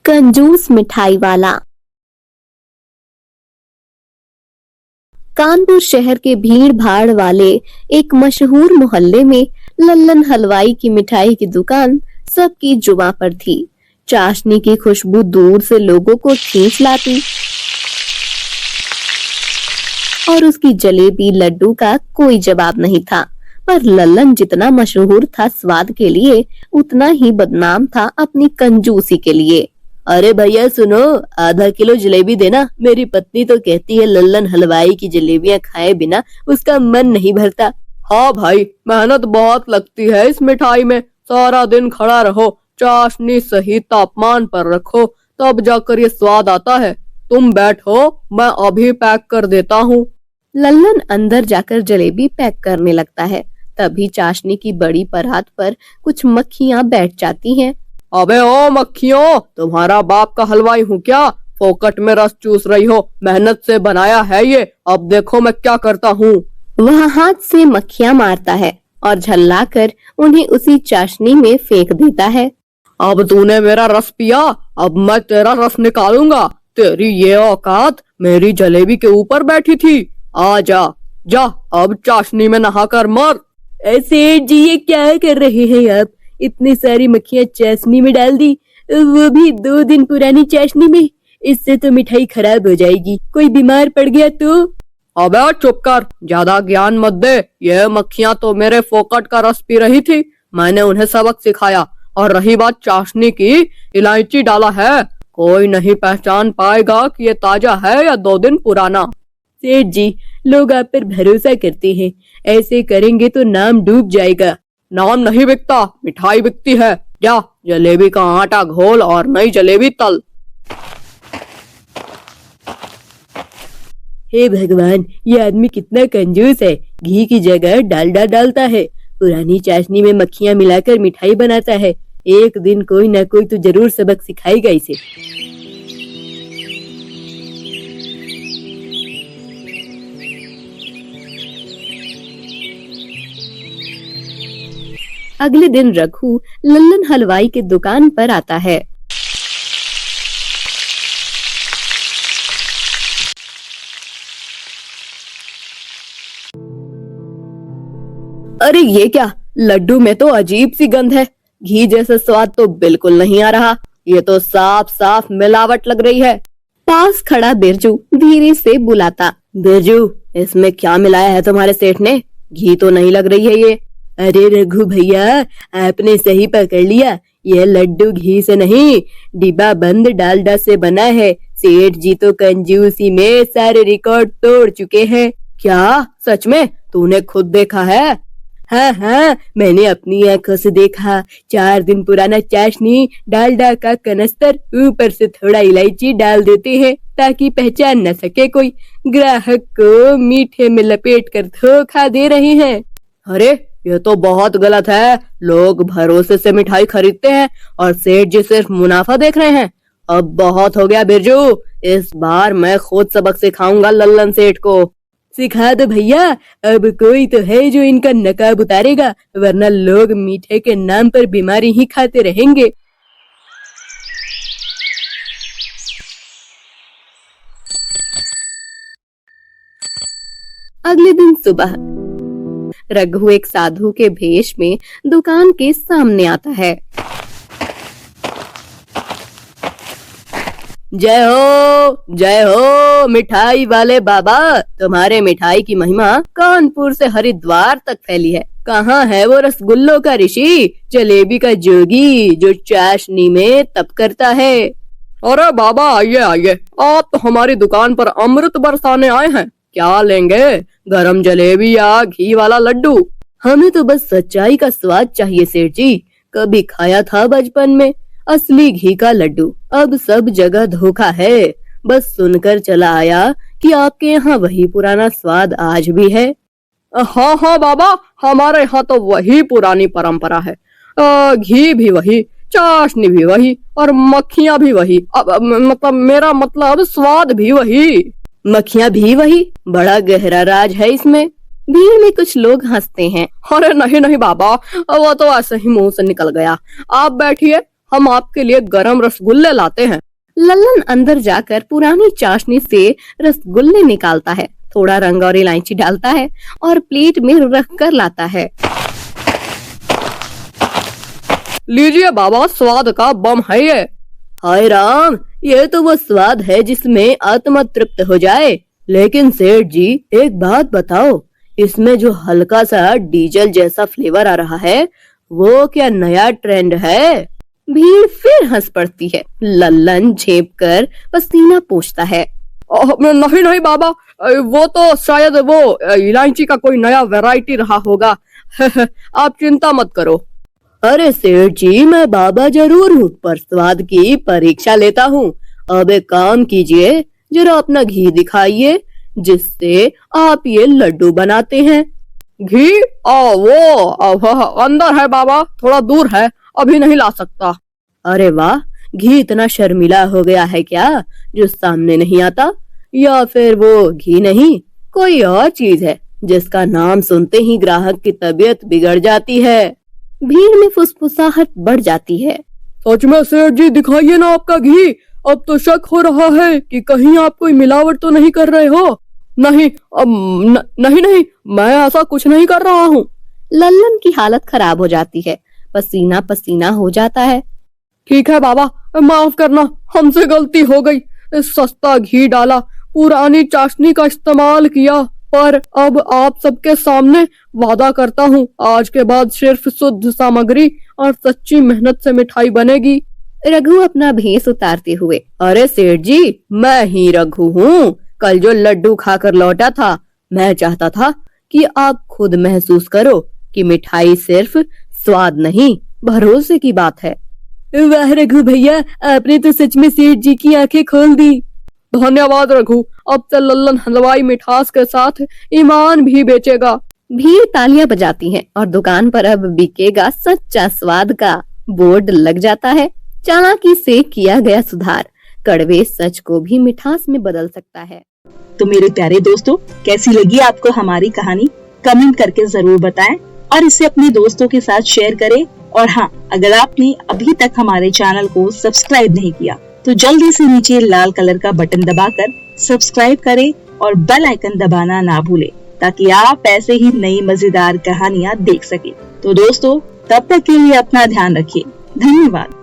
कंजूस मिठाई वाला। कानपुर शहर के भीड़ भाड़ वाले एक मशहूर मोहल्ले में लल्लन हलवाई की मिठाई की दुकान सबकी जुबां पर थी। चाशनी की खुशबू दूर से लोगों को खींच लाती और उसकी जलेबी लड्डू का कोई जवाब नहीं था। पर लल्लन जितना मशहूर था स्वाद के लिए, उतना ही बदनाम था अपनी कंजूसी के लिए। अरे भैया सुनो, आधा किलो जलेबी देना। मेरी पत्नी तो कहती है लल्लन हलवाई की जलेबियां खाए बिना उसका मन नहीं भरता। हाँ भाई, मेहनत बहुत लगती है इस मिठाई में। सारा दिन खड़ा रहो, चाशनी सही तापमान पर रखो, तब जाकर ये स्वाद आता है। तुम बैठो, मैं अभी पैक कर देता हूँ। लल्लन अंदर जाकर जलेबी पैक करने लगता है। तभी चाशनी की बड़ी परात पर कुछ मक्खियाँ बैठ जाती हैं। अबे ओ मक्खियों, तुम्हारा बाप का हलवाई हूँ क्या? फोकट में रस चूस रही हो। मेहनत से बनाया है ये, अब देखो मैं क्या करता हूँ। वह हाथ से मक्खियाँ मारता है और झल्लाकर उन्हें उसी चाशनी में फेंक देता है। अब तूने मेरा रस पिया, अब मैं तेरा रस निकालूंगा। तेरी ये औकात मेरी जलेबी के ऊपर बैठी थी। आ जा, जा अब चाशनी में नहा कर मर। सेठ जी, ये क्या कर रहे हैं आप? इतनी सारी मक्खियाँ चाशनी में डाल दी, वो भी 2 दिन पुरानी चाशनी में। इससे तो मिठाई खराब हो जाएगी, कोई बीमार पड़ गया तो। अबे चुप कर, ज्यादा ज्ञान मत दे। ये मक्खियाँ तो मेरे फोकट का रस पी रही थी, मैंने उन्हें सबक सिखाया। और रही बात चाशनी की, इलायची डाला है। कोई नहीं पहचान पाएगा कि ये ताजा है या 2 दिन पुराना। सेठ जी, लोग आप पर भरोसा करते हैं, ऐसे करेंगे तो नाम डूब जाएगा। नाम नहीं बिकता, मिठाई बिकती है। जा जलेबी का आटा घोल और नई जलेबी तल। हे भगवान, ये आदमी कितना कंजूस है। घी की जगह डालडा डालता है, पुरानी चाशनी में मक्खियाँ मिलाकर मिठाई बनाता है। एक दिन कोई ना कोई तो जरूर सबक सिखाएगा इसे। अगले दिन रघु लल्लन हलवाई की दुकान पर आता है। अरे ये क्या, लड्डू में तो अजीब सी गंध है। घी जैसा स्वाद तो बिल्कुल नहीं आ रहा। ये तो साफ साफ मिलावट लग रही है। पास खड़ा बिरजू धीरे से बुलाता। बिरजू, इसमें क्या मिलाया है तुम्हारे सेठ ने? घी तो नहीं लग रही है ये। अरे रघु भैया, आपने सही पकड़ लिया। यह लड्डू घी से नहीं, डिब्बा बंद डालडा से बना है। सेठ जी तो कंजूसी में सारे रिकॉर्ड तोड़ चुके हैं। क्या सच में? तूने खुद देखा है? हाँ, मैंने अपनी आंखों से देखा। 4 दिन पुराना चाशनी, डालडा का कनस्तर, ऊपर से थोड़ा इलायची डाल देते हैं ताकि पहचान न सके कोई। ग्राहक को मीठे में लपेट कर धोखा दे रहे हैं। अरे ये तो बहुत गलत है। लोग भरोसे से मिठाई खरीदते हैं और सेठ जी सिर्फ मुनाफा देख रहे हैं। अब बहुत हो गया बिरजू, इस बार मैं खुद सबक सिखाऊंगा लल्लन सेठ को। सिखा दो भैया, अब कोई तो है जो इनका नकाब उतारेगा, वरना लोग मीठे के नाम पर बीमारी ही खाते रहेंगे। अगले दिन सुबह रघु एक साधु के भेष में दुकान के सामने आता है। जय हो मिठाई वाले बाबा। तुम्हारे मिठाई की महिमा कानपुर से हरिद्वार तक फैली है। कहाँ है वो रसगुल्लों का ऋषि, जलेबी का जोगी, जो चाशनी में तप करता है? अरे बाबा, आइए आइए, आप तो हमारी दुकान पर अमृत बरसाने आए हैं। क्या लेंगे, गरम जलेबी या घी वाला लड्डू? हमें तो बस सच्चाई का स्वाद चाहिए सेठ जी। कभी खाया था बचपन में असली घी का लड्डू, अब सब जगह धोखा है। बस सुनकर चला आया कि आपके यहाँ वही पुराना स्वाद आज भी है। हाँ बाबा, हमारे यहाँ तो वही पुरानी परंपरा है। घी भी वही, चाशनी भी वही और मक्खियाँ भी वही। मतलब मेरा मतलब स्वाद भी वही। मक्खियाँ भी वही? बड़ा गहरा राज है इसमें। भीड़ में कुछ लोग हंसते हैं। अरे नहीं बाबा, वो तो ऐसे ही मुंह से निकल गया। आप बैठिए, हम आपके लिए गरम रसगुल्ले लाते हैं। लल्लन अंदर जाकर पुरानी चाशनी से रसगुल्ले निकालता है, थोड़ा रंग और इलायची डालता है और प्लेट में रख कर लाता है। लीजिए बाबा, स्वाद का बम है ये। हाय राम, ये तो वो स्वाद है जिसमें आत्मा तृप्त हो जाए। लेकिन सेठ जी, एक बात बताओ, इसमें जो हल्का सा डीजल जैसा फ्लेवर आ रहा है, वो क्या नया ट्रेंड है? भीड़ फिर हंस पड़ती है। लल्लन झेप कर पसीना पोंछता है। नहीं नहीं बाबा, वो तो शायद वो इलायची का कोई नया वैरायटी रहा होगा। आप चिंता मत करो। अरे सेठ जी, मैं बाबा जरूर हूँ, पर स्वाद की परीक्षा लेता हूँ। अब एक काम कीजिए, जरा अपना घी दिखाइए जिससे आप ये लड्डू बनाते हैं। घी? अंदर है बाबा, थोड़ा दूर है, अभी नहीं ला सकता। अरे वाह, घी इतना शर्मिला हो गया है क्या जो सामने नहीं आता? या फिर वो घी नहीं, कोई और चीज है जिसका नाम सुनते ही ग्राहक की तबीयत बिगड़ जाती है। भीड़ में फुसफुसाहट बढ़ जाती है। सच में सेठ जी, दिखाइए ना आपका घी। अब तो शक हो रहा है कि कहीं आप कोई मिलावट तो नहीं कर रहे हो। नहीं, नहीं, मैं ऐसा कुछ नहीं कर रहा हूँ। लल्लन की हालत खराब हो जाती है, पसीना पसीना हो जाता है। ठीक है बाबा, माफ करना, हमसे गलती हो गई। सस्ता घी डाला, पुरानी चाशनी का इस्तेमाल किया, पर अब आप सबके सामने वादा करता हूँ, आज के बाद सिर्फ शुद्ध सामग्री और सच्ची मेहनत से मिठाई बनेगी। रघु अपना भेष उतारते हुए, अरे सेठ जी, मैं ही रघु हूँ। कल जो लड्डू खाकर लौटा था, मैं चाहता था कि आप खुद महसूस करो कि मिठाई सिर्फ स्वाद नहीं, भरोसे की बात है। वाह रघु भैया, आपने तो सच में सेठ जी की आंखें खोल दी। धन्यवाद रघु, अब से लल्लन हलवाई मिठास के साथ ईमान भी बेचेगा। भीड़ तालियां बजाती है और दुकान पर अब बिकेगा सच्चा स्वाद का बोर्ड लग जाता है। चालाकी से किया गया सुधार कड़वे सच को भी मिठास में बदल सकता है। तो मेरे प्यारे दोस्तों, कैसी लगी आपको हमारी कहानी? कमेंट करके जरूर बताएं और इसे अपने दोस्तों के साथ शेयर करें। और हाँ, अगर आपने अभी तक हमारे चैनल को सब्सक्राइब नहीं किया तो जल्दी से नीचे लाल कलर का बटन दबाकर सब्सक्राइब करें और बेल आइकन दबाना ना भूलें, ताकि आप ऐसे ही नई मजेदार कहानियाँ देख सकें। तो दोस्तों, तब तक के लिए अपना ध्यान रखिए। धन्यवाद।